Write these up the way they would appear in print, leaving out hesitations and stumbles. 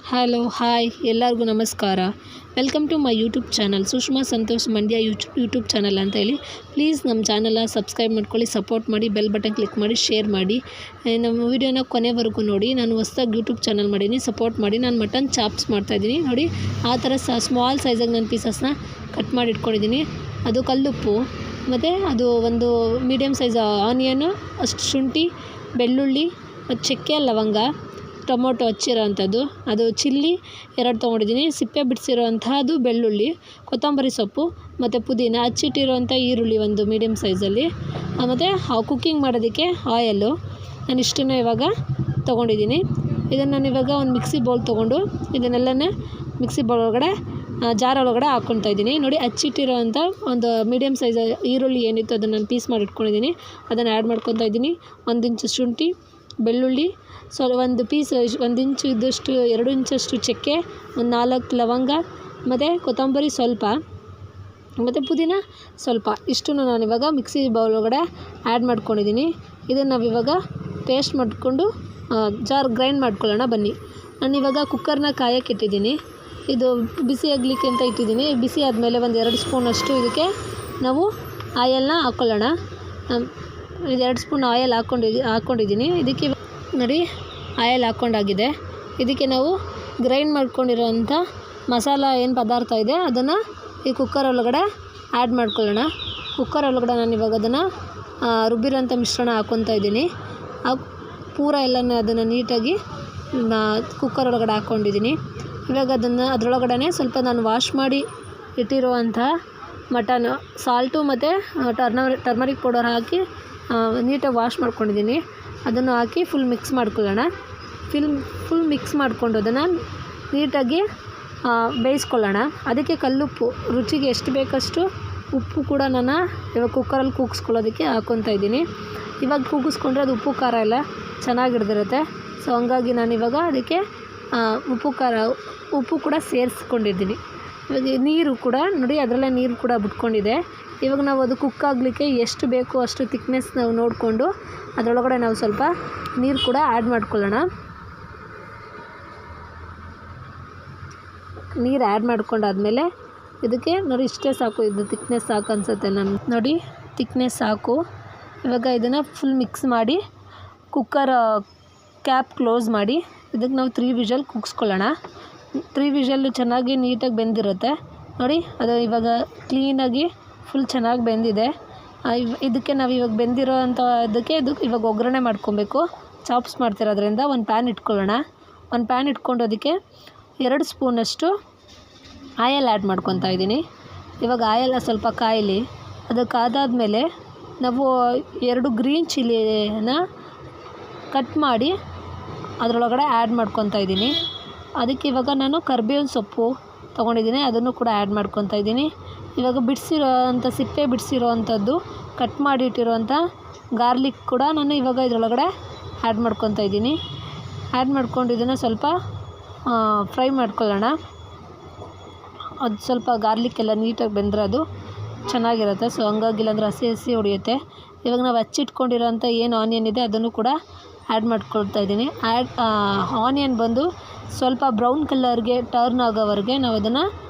Hello hi ಎಲ್ಲರಿಗೂ ನಮಸ್ಕಾರ. Welcome to my YouTube channel Sushma Santosh Mandya YouTube channel ಅಂತ ಹೇಳಿ. ಪ್ಲೀಸ್ ನಮ್ಮ ಚಾನಲ್ನ ಸಬ್ಸ್ಕ್ರೈಬ್ ಮಾಡ್ಕೊಳ್ಳಿ, ಸಪೋರ್ಟ್ ಮಾಡಿ, ಬೆಲ್ ಬಟನ್ ಕ್ಲಿಕ್ ಮಾಡಿ, ಶೇರ್ ಮಾಡಿ. ನಮ್ಮ ವೀಡಿಯೋನ ಕೊನೆವರೆಗೂ ನೋಡಿ. ನಾನು ಹೊಸ್ದಾಗಿ ಯೂಟ್ಯೂಬ್ ಚಾನಲ್ ಮಾಡೀನಿ, ಸಪೋರ್ಟ್ ಮಾಡಿ. ನಾನು ಮಟನ್ ಚಾಪ್ಸ್ ಮಾಡ್ತಾಯಿದ್ದೀನಿ ನೋಡಿ. ಆ ಥರ ಸ್ಮಾಲ್ ಸೈಜಾಗಿ ನಾನು ಪೀಸಸ್ನ ಕಟ್ ಮಾಡಿ ಇಟ್ಕೊಂಡಿದ್ದೀನಿ. ಅದು ಕಲ್ಲುಪ್ಪು ಮತ್ತು ಅದು ಒಂದು ಮೀಡಿಯಮ್ ಸೈಜ್ ಆನಿಯನು, ಅಷ್ಟು ಶುಂಠಿ, ಬೆಳ್ಳುಳ್ಳಿ ಮತ್ತು ಚಕ್ಕೆ, ಲವಂಗ, ಟೊಮೊಟೊ ಹಚ್ಚಿರೋ ಅಂಥದ್ದು, ಅದು ಚಿಲ್ಲಿ 2 ತೊಗೊಂಡಿದ್ದೀನಿ. ಸಿಪ್ಪೆ ಬಿಡಿಸಿರೋವಂಥದ್ದು ಬೆಳ್ಳುಳ್ಳಿ, ಕೊತ್ತಂಬರಿ ಸೊಪ್ಪು ಮತ್ತು ಪುದೀನ, ಹಚ್ಚಿಟ್ಟಿರೋವಂಥ ಈರುಳ್ಳಿ ಒಂದು ಮೀಡಿಯಮ್ ಸೈಜಲ್ಲಿ, ಮತ್ತು ಕುಕ್ಕಿಂಗ್ ಮಾಡೋದಕ್ಕೆ ಆಯಲ್ಲು. ನಾನು ಇಷ್ಟನ್ನು ಇವಾಗ ತೊಗೊಂಡಿದ್ದೀನಿ. ಇದನ್ನು ನಾನು ಇವಾಗ ಒಂದು ಮಿಕ್ಸಿ ಬೌಲ್ ತೊಗೊಂಡು ಇದನ್ನೆಲ್ಲನೇ ಮಿಕ್ಸಿ ಬೌಲ್ ಒಳಗಡೆ ಜಾರ್ ಒಳಗಡೆ ಹಾಕ್ಕೊಳ್ತಾ ಇದ್ದೀನಿ. ನೋಡಿ, ಹಚ್ಚಿಟ್ಟಿರೋವಂಥ ಒಂದು ಮೀಡಿಯಮ್ ಸೈಜ್ ಈರುಳ್ಳಿ ಏನಿತ್ತು ಅದನ್ನು ನಾನು ಪೀಸ್ ಮಾಡಿ ಇಟ್ಕೊಂಡಿದ್ದೀನಿ. ಅದನ್ನು ಆ್ಯಡ್ ಮಾಡ್ಕೊತಾ ಇದ್ದೀನಿ. 1 ಇಂಚು ಶುಂಠಿ, ಬೆಳ್ಳುಳ್ಳಿ, ಒಂದು ಪೀಸ್ 1 ಇಂಚು ಇದ್ದಷ್ಟು 2 ಇಂಚಷ್ಟು ಚಕ್ಕೆ, ಒಂದು 4 ಲವಂಗ ಮತ್ತು ಕೊತ್ತಂಬರಿ ಸ್ವಲ್ಪ ಮತ್ತು ಪುದೀನ ಸ್ವಲ್ಪ, ಇಷ್ಟನ್ನು ನಾನಿವಾಗ ಮಿಕ್ಸಿ ಬೌಲ್ ಒಳಗಡೆ ಆ್ಯಡ್ ಮಾಡ್ಕೊಂಡಿದ್ದೀನಿ. ಇದನ್ನು ನಾವಿವಾಗ ಪೇಸ್ಟ್ ಮಾಡಿಕೊಂಡು ಗ್ರೈಂಡ್ ಮಾಡ್ಕೊಳ್ಳೋಣ ಬನ್ನಿ. ನಾನಿವಾಗ ಕುಕ್ಕರ್ನ ಕಾಯಕ್ಕೆ ಇಟ್ಟಿದ್ದೀನಿ. ಇದು ಬಿಸಿ ಆಗಲಿಕ್ಕೆ ಅಂತ ಇಟ್ಟಿದ್ದೀನಿ. ಬಿಸಿ ಆದಮೇಲೆ ಒಂದು 2 ಸ್ಪೂನಷ್ಟು ಇದಕ್ಕೆ ನಾವು ಆಯಲ್ನ ಹಾಕ್ಕೊಳ್ಳೋಣ. 2 ಸ್ಪೂನ್ ಆಯಲ್ ಹಾಕ್ಕೊಂಡಿದ್ದೀನಿ. ಇದಕ್ಕೆ ನೋಡಿ, ಆಯಲ್ ಹಾಕ್ಕೊಂಡಾಗಿದೆ. ಇದಕ್ಕೆ ನಾವು ಗ್ರೈಂಡ್ ಮಾಡ್ಕೊಂಡಿರೋವಂಥ ಮಸಾಲ ಏನು ಪದಾರ್ಥ ಇದೆ ಅದನ್ನು ಈ ಕುಕ್ಕರ್ ಒಳಗಡೆ ಆ್ಯಡ್ ಮಾಡ್ಕೊಳ್ಳೋಣ. ಕುಕ್ಕರ್ ಒಳಗಡೆ ನಾನು ಇವಾಗ ಅದನ್ನು ರುಬ್ಬಿರೋಂಥ ಮಿಶ್ರಣ ಹಾಕ್ಕೊತಾ ಇದ್ದೀನಿ. ಪೂರ ಎಲ್ಲನೂ ಅದನ್ನು ನೀಟಾಗಿ ಕುಕ್ಕರ್ ಒಳಗಡೆ ಹಾಕ್ಕೊಂಡಿದ್ದೀನಿ. ಇವಾಗ ಅದರೊಳಗಡೆ ಸ್ವಲ್ಪ ನಾನು ವಾಶ್ ಮಾಡಿ ಇಟ್ಟಿರುವಂಥ ಮಟನ್, ಸಾಲ್ಟು ಮತ್ತು ಟರ್ಮರಿಕ್ ಪೌಡರ್ ಹಾಕಿ ನೀಟಾಗಿ ವಾಶ್ ಮಾಡ್ಕೊಂಡಿದ್ದೀನಿ. ಅದನ್ನು ಹಾಕಿ ಫುಲ್ ಮಿಕ್ಸ್ ಮಾಡ್ಕೊಳ್ಳೋಣ. ಫುಲ್ ಮಿಕ್ಸ್ ಮಾಡಿಕೊಂಡು ಅದನ್ನು ನೀಟಾಗಿ ಬೇಯಿಸ್ಕೊಳ್ಳೋಣ. ಅದಕ್ಕೆ ಕಲ್ಲುಪ್ಪು ರುಚಿಗೆ ಎಷ್ಟು ಬೇಕಷ್ಟು ಉಪ್ಪು ಕೂಡ ನಾನು ಇವಾಗ ಕುಕ್ಕರಲ್ಲಿ ಕೂಗಿಸ್ಕೊಳ್ಳೋದಕ್ಕೆ ಹಾಕ್ಕೊತಾ ಇದ್ದೀನಿ. ಇವಾಗ ಕೂಗಿಸ್ಕೊಂಡ್ರೆ ಅದು ಉಪ್ಪು ಖಾರ ಎಲ್ಲ ಚೆನ್ನಾಗಿಡ್ದಿರುತ್ತೆ. ಸೊ ಹಂಗಾಗಿ ನಾನು ಇವಾಗ ಅದಕ್ಕೆ ಉಪ್ಪು ಕೂಡ ಸೇರಿಸ್ಕೊಂಡಿದ್ದೀನಿ. ಇವಾಗ ನೀರು ಕೂಡ ನೋಡಿ, ಅದರಲ್ಲೇ ನೀರು ಕೂಡ ಬಿಟ್ಕೊಂಡಿದೆ. ಇವಾಗ ನಾವು ಅದು ಕುಕ್ ಆಗಲಿಕ್ಕೆ ಎಷ್ಟು ಬೇಕು ಅಷ್ಟು ತಿಕ್ನೆಸ್ ನಾವು ನೋಡಿಕೊಂಡು ಅದರೊಳಗಡೆ ನಾವು ಸ್ವಲ್ಪ ನೀರು ಕೂಡ ಆ್ಯಡ್ ಮಾಡ್ಕೊಳ್ಳೋಣ. ನೀರು ಆ್ಯಡ್ ಮಾಡ್ಕೊಂಡಾದ್ಮೇಲೆ ಇದಕ್ಕೆ ನೋಡಿ ಇಷ್ಟೇ ಸಾಕು, ಇದು ತಿಕ್ನೆಸ್ ಸಾಕು ಅನಿಸುತ್ತೆ ನಾನು. ನೋಡಿ, ತಿಕ್ನೆಸ್ ಸಾಕು. ಇವಾಗ ಇದನ್ನು ಫುಲ್ ಮಿಕ್ಸ್ ಮಾಡಿ ಕುಕ್ಕರ್ ಕ್ಯಾಪ್ ಕ್ಲೋಸ್ ಮಾಡಿ ಇದಕ್ಕೆ ನಾವು 3 ವಿಷಲ್ ಕೂಗಿಸ್ಕೊಳ್ಳೋಣ. 3 ವಿಷಲ್ಲು ಚೆನ್ನಾಗಿ ನೀಟಾಗಿ ಬೆಂದಿರುತ್ತೆ ನೋಡಿ. ಅದು ಇವಾಗ ಕ್ಲೀನಾಗಿ ಫುಲ್ ಚೆನ್ನಾಗಿ ಬೆಂದಿದೆ. ಇದಕ್ಕೆ ನಾವು ಇವಾಗ ಬೆಂದಿರೋ ಇದಕ್ಕೆ ಇವಾಗ ಒಗ್ಗರಣೆ ಮಾಡ್ಕೊಬೇಕು. ಚಾಪ್ಸ್ ಮಾಡ್ತಿರೋದ್ರಿಂದ ಒಂದು ಪ್ಯಾನ್ ಇಟ್ಕೊಳ್ಳೋಣ. ಒಂದು ಪ್ಯಾನ್ ಇಟ್ಕೊಂಡು ಅದಕ್ಕೆ 2 ಸ್ಪೂನಷ್ಟು ಆಯಲ್ ಆ್ಯಡ್ ಮಾಡ್ಕೊತಾ ಇದ್ದೀನಿ. ಇವಾಗ ಆಯಲ್ ಸ್ವಲ್ಪ ಕಾಯಲಿ. ಅದು ಕಾದಾದಮೇಲೆ ನಾವು 2 ಗ್ರೀನ್ ಚಿಲ್ಲಿನ ಕಟ್ ಮಾಡಿ ಅದರೊಳಗಡೆ ಆ್ಯಡ್ ಮಾಡ್ಕೊತಾ ಇದ್ದೀನಿ. ಅದಕ್ಕೆ ಇವಾಗ ನಾನು ಕರಿಬೇವಿನ ಸೊಪ್ಪು ತೊಗೊಂಡಿದ್ದೀನಿ, ಅದನ್ನು ಕೂಡ ಆ್ಯಡ್ ಮಾಡ್ಕೊತಾ ಇದ್ದೀನಿ. ಇವಾಗ ಸಿಪ್ಪೆ ಬಿಡಿಸಿರೋ ಅಂಥದ್ದು ಕಟ್ ಮಾಡಿ ಇಟ್ಟಿರೋವಂಥ ಗಾರ್ಲಿಕ್ ಕೂಡ ನಾನು ಇವಾಗ ಇದರೊಳಗಡೆ ಆ್ಯಡ್ ಮಾಡ್ಕೊತಾ ಇದ್ದೀನಿ. ಆ್ಯಡ್ ಮಾಡ್ಕೊಂಡು ಇದನ್ನು ಸ್ವಲ್ಪ ಫ್ರೈ ಮಾಡ್ಕೊಳ್ಳೋಣ. ಅದು ಸ್ವಲ್ಪ ಗಾರ್ಲಿಕ್ ಎಲ್ಲ ನೀಟಾಗಿ ಬೆಂದರೆ ಅದು ಚೆನ್ನಾಗಿರುತ್ತೆ. ಸೊ ಹಂಗಾಗಿ ಇಲ್ಲಾಂದರೆ ಹಸಿ ಹೊಡೆಯುತ್ತೆ. ಇವಾಗ ನಾವು ಹಚ್ಚಿಟ್ಕೊಂಡಿರೋಂಥ ಏನು ಆನಿಯನ್ ಇದೆ ಅದನ್ನು ಕೂಡ ಆ್ಯಡ್ ಮಾಡ್ಕೊಳ್ತಾ ಇದ್ದೀನಿ. ಆನಿಯನ್ ಬಂದು ಸ್ವಲ್ಪ ಬ್ರೌನ್ ಕಲರ್ಗೆ ಟರ್ನ್ ಆಗೋವರೆಗೆ ನಾವು ಅದನ್ನು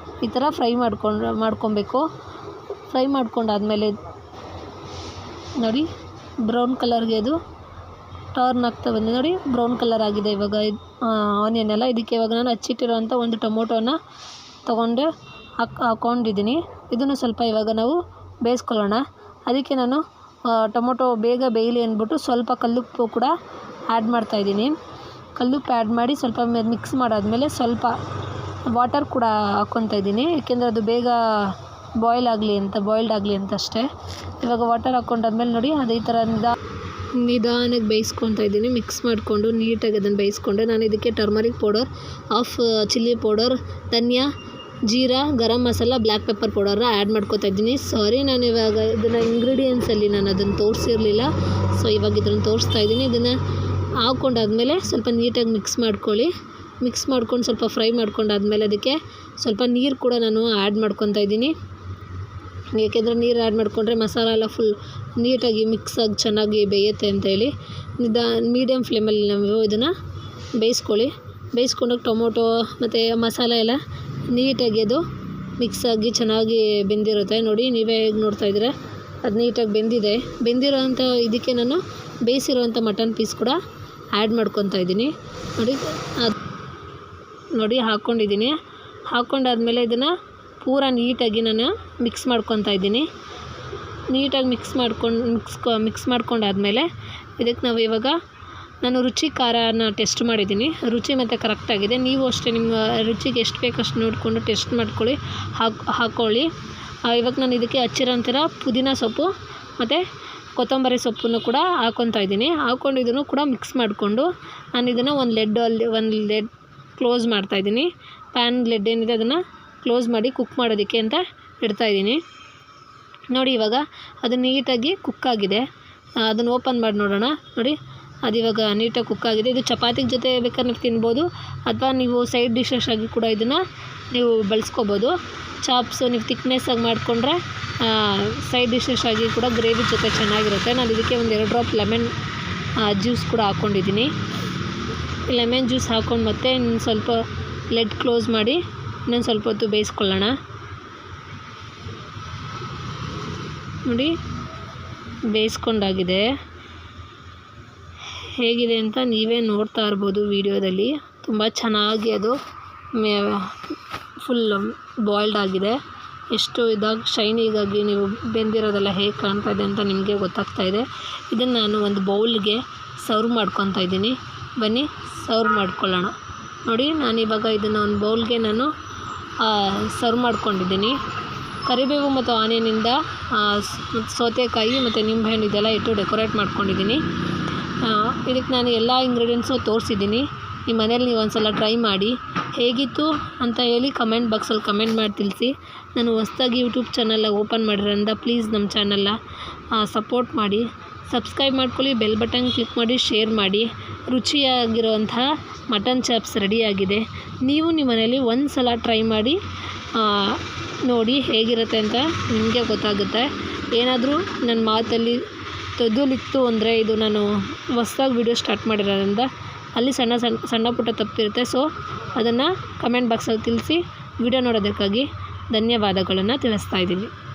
ಈ ಥರ ಫ್ರೈ ಮಾಡ್ಕೊಬೇಕು. ಫ್ರೈ ಮಾಡ್ಕೊಂಡಾದ್ಮೇಲೆ ನೋಡಿ, ಬ್ರೌನ್ ಕಲರ್ಗೆ ಅದು ಟರ್ನ್ ಆಗ್ತಾ ಬಂದಿದೆ. ನೋಡಿ, ಬ್ರೌನ್ ಕಲರ್ ಆಗಿದೆ ಇವಾಗ ಆನಿಯನ್ ಎಲ್ಲ. ಇದಕ್ಕೆ ಇವಾಗ ನಾನು ಹಚ್ಚಿಟ್ಟಿರೋವಂಥ ಒಂದು ಟೊಮೊಟೊನ ತೊಗೊಂಡು ಹಾಕ್ಕೊಂಡಿದ್ದೀನಿ. ಇದನ್ನು ಸ್ವಲ್ಪ ಇವಾಗ ನಾವು ಬೇಯಿಸ್ಕೊಳ್ಳೋಣ. ಅದಕ್ಕೆ ನಾನು ಟೊಮೊಟೊ ಬೇಗ ಬೇಯಲಿ ಅಂದ್ಬಿಟ್ಟು ಸ್ವಲ್ಪ ಕಲ್ಲುಪ್ಪು ಕೂಡ ಆ್ಯಡ್ ಮಾಡ್ತಾಯಿದ್ದೀನಿ. ಕಲ್ಲುಪ್ಪು ಆ್ಯಡ್ ಮಾಡಿ ಸ್ವಲ್ಪ ಮಿಕ್ಸ್ ಮಾಡಾದಮೇಲೆ ಸ್ವಲ್ಪ ವಾಟರ್ ಕೂಡ ಹಾಕ್ಕೊತಾ ಇದ್ದೀನಿ. ಏಕೆಂದರೆ ಅದು ಬೇಗ ಬಾಯ್ಲ್ಡ್ ಆಗಲಿ ಅಂತ ಅಷ್ಟೇ. ಇವಾಗ ವಾಟರ್ ಹಾಕ್ಕೊಂಡಾದ್ಮೇಲೆ ನೋಡಿ, ಅದು ಈ ಥರ ನಿಧಾನಕ್ಕೆ ಬೇಯಿಸ್ಕೊತಾ ಇದ್ದೀನಿ. ಮಿಕ್ಸ್ ಮಾಡಿಕೊಂಡು ನೀಟಾಗಿ ಅದನ್ನು ಬೇಯಿಸ್ಕೊಂಡೆ. ನಾನು ಇದಕ್ಕೆ turmeric powder, half chilli powder, dhania, jeera, garam masala, black pepper ಪೌಡರ್ನ ಆ್ಯಡ್ ಮಾಡ್ಕೊತಾ ಇದ್ದೀನಿ. ಸಾರಿ, ನಾನು ಇವಾಗ ಇದನ್ನು ಇಂಗ್ರೀಡಿಯೆಂಟ್ಸಲ್ಲಿ ನಾನು ಅದನ್ನು ತೋರಿಸಿರಲಿಲ್ಲ. ಸೊ ಇವಾಗ ಇದನ್ನು ತೋರಿಸ್ತಾ ಇದ್ದೀನಿ. ಇದನ್ನು ಹಾಕ್ಕೊಂಡಾದ್ಮೇಲೆ ಸ್ವಲ್ಪ ನೀಟಾಗಿ ಮಿಕ್ಸ್ ಮಾಡ್ಕೊಳ್ಳಿ. ಮಿಕ್ಸ್ ಮಾಡ್ಕೊಂಡು ಸ್ವಲ್ಪ ಫ್ರೈ ಮಾಡ್ಕೊಂಡಾದ್ಮೇಲೆ ಅದಕ್ಕೆ ಸ್ವಲ್ಪ ನೀರು ಕೂಡ ನಾನು ಆ್ಯಡ್ ಮಾಡ್ಕೊತಾ ಇದ್ದೀನಿ. ಏಕೆಂದರೆ ನೀರು ಆ್ಯಡ್ ಮಾಡಿಕೊಂಡ್ರೆ ಮಸಾಲ ಎಲ್ಲ ಫುಲ್ ನೀಟಾಗಿ ಮಿಕ್ಸ್ ಆಗಿ ಚೆನ್ನಾಗಿ ಬೇಯುತ್ತೆ ಅಂತೇಳಿ. ಮೀಡಿಯಮ್ ಫ್ಲೇಮಲ್ಲಿ ನಾವು ಇದನ್ನು ಬೇಯಿಸ್ಕೊಳ್ಳಿ. ಬೇಯಿಸ್ಕೊಂಡಾಗ ಟೊಮೊಟೊ ಮತ್ತು ಮಸಾಲೆ ಎಲ್ಲ ನೀಟಾಗಿ ಅದು ಮಿಕ್ಸಾಗಿ ಚೆನ್ನಾಗಿ ಬೆಂದಿರುತ್ತೆ. ನೋಡಿ ನೀವೇ ಹೇಗೆ ನೋಡ್ತಾ ಇದ್ದೀರ, ಅದು ನೀಟಾಗಿ ಬೆಂದಿರೋ ಅಂಥ ಇದಕ್ಕೆ ನಾನು ಬೇಯಿಸಿರೋವಂಥ ಮಟನ್ ಪೀಸ್ ಕೂಡ ಆ್ಯಡ್ ಮಾಡ್ಕೊತಾ ಇದ್ದೀನಿ. ನೋಡಿ ಹಾಕ್ಕೊಂಡಿದ್ದೀನಿ. ಹಾಕ್ಕೊಂಡಾದ್ಮೇಲೆ ಇದನ್ನು ಪೂರ ನೀಟಾಗಿ ನಾನು ಮಿಕ್ಸ್ ಮಾಡ್ಕೊತಾ ಇದ್ದೀನಿ. ನೀಟಾಗಿ ಮಿಕ್ಸ್ ಮಾಡ್ಕೊಂಡಾದ್ಮೇಲೆ ಇದಕ್ಕೆ ನಾವು ಇವಾಗ ನಾನು ರುಚಿ ಖಾರನ ಟೆಸ್ಟ್ ಮಾಡಿದ್ದೀನಿ. ರುಚಿ ಮತ್ತು ಕರೆಕ್ಟಾಗಿದೆ. ನೀವು ಅಷ್ಟೇ ನಿಮ್ಮ ರುಚಿಗೆ ಎಷ್ಟು ಬೇಕಷ್ಟು ನೋಡಿಕೊಂಡು ಟೆಸ್ಟ್ ಮಾಡ್ಕೊಳ್ಳಿ, ಹಾಕ್ಕೊಳ್ಳಿ. ಇವಾಗ ನಾನು ಇದಕ್ಕೆ ಹಚ್ಚಿರೋಂಥರ ಪುದೀನ ಸೊಪ್ಪು ಮತ್ತು ಕೊತ್ತಂಬರಿ ಸೊಪ್ಪನ್ನು ಕೂಡ ಹಾಕ್ಕೊತಾ ಇದ್ದೀನಿ. ಹಾಕ್ಕೊಂಡು ಇದನ್ನು ಕೂಡ ಮಿಕ್ಸ್ ಮಾಡಿಕೊಂಡು ನಾನು ಇದನ್ನು ಒಂದು ಲೆಡ್ ಕ್ಲೋಸ್ ಮಾಡ್ತಾಯಿದ್ದೀನಿ. ಪ್ಯಾನ್ ಲೆಡ್ ಏನಿದೆ ಅದನ್ನು ಕ್ಲೋಸ್ ಮಾಡಿ ಕುಕ್ ಮಾಡೋದಕ್ಕೆ ಅಂತ ಇಡ್ತಾಯಿದ್ದೀನಿ. ನೋಡಿ ಇವಾಗ ಅದು ನೀಟಾಗಿ ಕುಕ್ಕಾಗಿದೆ. ಅದನ್ನು ಓಪನ್ ಮಾಡಿ ನೋಡೋಣ. ನೋಡಿ ಅದು ಇವಾಗ ನೀಟಾಗಿ ಕುಕ್ಕಾಗಿದೆ. ಇದು ಚಪಾತಿ ಜೊತೆ ಬೇಕಾದ್ರೆ ನೀವು ತಿನ್ಬೋದು, ಅಥವಾ ನೀವು ಸೈಡ್ ಡಿಶಸ್ ಆಗಿ ಕೂಡ ಇದನ್ನು ನೀವು ಬಳಸ್ಕೊಬೋದು. ಚಾಪ್ಸು ನೀವು ತಿಕ್ನೆಸ್ಸಾಗಿ ಮಾಡಿಕೊಂಡ್ರೆ ಸೈಡ್ ಡಿಶಸ್ ಆಗಿ ಕೂಡ ಗ್ರೇವಿ ಜೊತೆ ಚೆನ್ನಾಗಿರುತ್ತೆ. ನಾನು ಇದಕ್ಕೆ ಒಂದು 2 ಡ್ರಾಪ್ ಲೆಮನ್ ಜ್ಯೂಸ್ ಕೂಡ ಹಾಕ್ಕೊಂಡಿದ್ದೀನಿ. ಲೆಮನ್ ಜ್ಯೂಸ್ ಹಾಕ್ಕೊಂಡು ಮತ್ತೆ ಇನ್ನೊಂದು ಸ್ವಲ್ಪ ಲೆಡ್ ಕ್ಲೋಸ್ ಮಾಡಿ ಇನ್ನೊಂದು ಸ್ವಲ್ಪ ಹೊತ್ತು ಬೇಯಿಸ್ಕೊಳ್ಳೋಣ. ನೋಡಿ ಬೇಯಿಸ್ಕೊಂಡಾಗಿದೆ. ಹೇಗಿದೆ ಅಂತ ನೀವೇ ನೋಡ್ತಾ ಇರ್ಬೋದು ವಿಡಿಯೋದಲ್ಲಿ. ತುಂಬ ಚೆನ್ನಾಗಿ ಅದು ಫುಲ್ ಬಾಯ್ಲ್ಡ್ ಆಗಿದೆ. ಎಷ್ಟು ಇದಾಗಿ ಶೈನಿಗಾಗಿ ನೀವು ಬೆಂದಿರೋದೆಲ್ಲ ಹೇಗೆ ಕಾಣ್ತಾ ಇದೆ ಅಂತ ನಿಮಗೆ ಗೊತ್ತಾಗ್ತಾ ಇದೆ. ಇದನ್ನು ನಾನು ಒಂದು ಬೌಲ್ಗೆ ಸರ್ವ್ ಮಾಡ್ಕೊತಾ ಇದ್ದೀನಿ. ಬನ್ನಿ ಸರ್ವ್ ಮಾಡ್ಕೊಳ್ಳೋಣ. ನೋಡಿ ನಾನಿವಾಗ ಇದನ್ನು ಒಂದು ಬೌಲ್ಗೆ ನಾನು ಸರ್ವ್ ಮಾಡ್ಕೊಂಡಿದ್ದೀನಿ. ಕರಿಬೇವು ಮತ್ತು ಆನಿಯನಿಂದ ಸೌತೆಕಾಯಿ ಮತ್ತು ನಿಂಬೆಹಣ್ಣು ಇದೆಲ್ಲ ಇಟ್ಟು ಡೆಕೋರೇಟ್ ಮಾಡ್ಕೊಂಡಿದ್ದೀನಿ. ಇದಕ್ಕೆ ನಾನು ಎಲ್ಲ ಇಂಗ್ರೀಡಿಯೆಂಟ್ಸು ತೋರಿಸಿದ್ದೀನಿ. ನಿಮ್ಮ ಮನೇಲಿ ನೀವು ಒಂದು ಸಲ ಟ್ರೈ ಮಾಡಿ ಹೇಗಿತ್ತು ಅಂತ ಹೇಳಿ ಕಮೆಂಟ್ ಬಾಕ್ಸಲ್ಲಿ ಕಮೆಂಟ್ ಮಾಡಿ ತಿಳಿಸಿ. ನಾನು ಹೊಸ್ದಾಗಿ ಯೂಟ್ಯೂಬ್ ಚಾನಲ್ನ ಓಪನ್ ಮಾಡಿರೋದ್ರಿಂದ ಪ್ಲೀಸ್ ನಮ್ಮ ಚಾನಲ್ನ ಸಪೋರ್ಟ್ ಮಾಡಿ, ಸಬ್ಸ್ಕ್ರೈಬ್ ಮಾಡ್ಕೊಳ್ಳಿ, ಬೆಲ್ ಬಟನ್ ಕ್ಲಿಕ್ ಮಾಡಿ, ಶೇರ್ ಮಾಡಿ. ರುಚಿಯಾಗಿರುವಂತಹ ಮಟನ್ ಚಾಪ್ಸ್ ರೆಡಿಯಾಗಿದೆ. ನೀವು ನಿಮ್ಮ ಮನೇಲಿ ಒಂದು ಸಲ ಟ್ರೈ ಮಾಡಿ ನೋಡಿ ಹೇಗಿರುತ್ತೆ ಅಂತ ನಿಮಗೆ ಗೊತ್ತಾಗುತ್ತೆ. ಏನಾದರೂ ನನ್ನ ಮಾತಲ್ಲಿ ತೊದಲಿತ್ತು ಅಂದರೆ ಇದು ನಾನು ಹೊಸ್ದಾಗಿ ವಿಡಿಯೋ ಸ್ಟಾರ್ಟ್ ಮಾಡಿರೋದ್ರಿಂದ ಅಲ್ಲಿ ಸಣ್ಣ ಪುಟ್ಟ ತಪ್ಪಿರುತ್ತೆ. ಸೊ ಅದನ್ನು ಕಮೆಂಟ್ ಬಾಕ್ಸಲ್ಲಿ ತಿಳಿಸಿ. ವಿಡಿಯೋ ನೋಡೋದಕ್ಕಾಗಿ ಧನ್ಯವಾದಗಳನ್ನು ತಿಳಿಸ್ತಾ ಇದ್ದೀನಿ.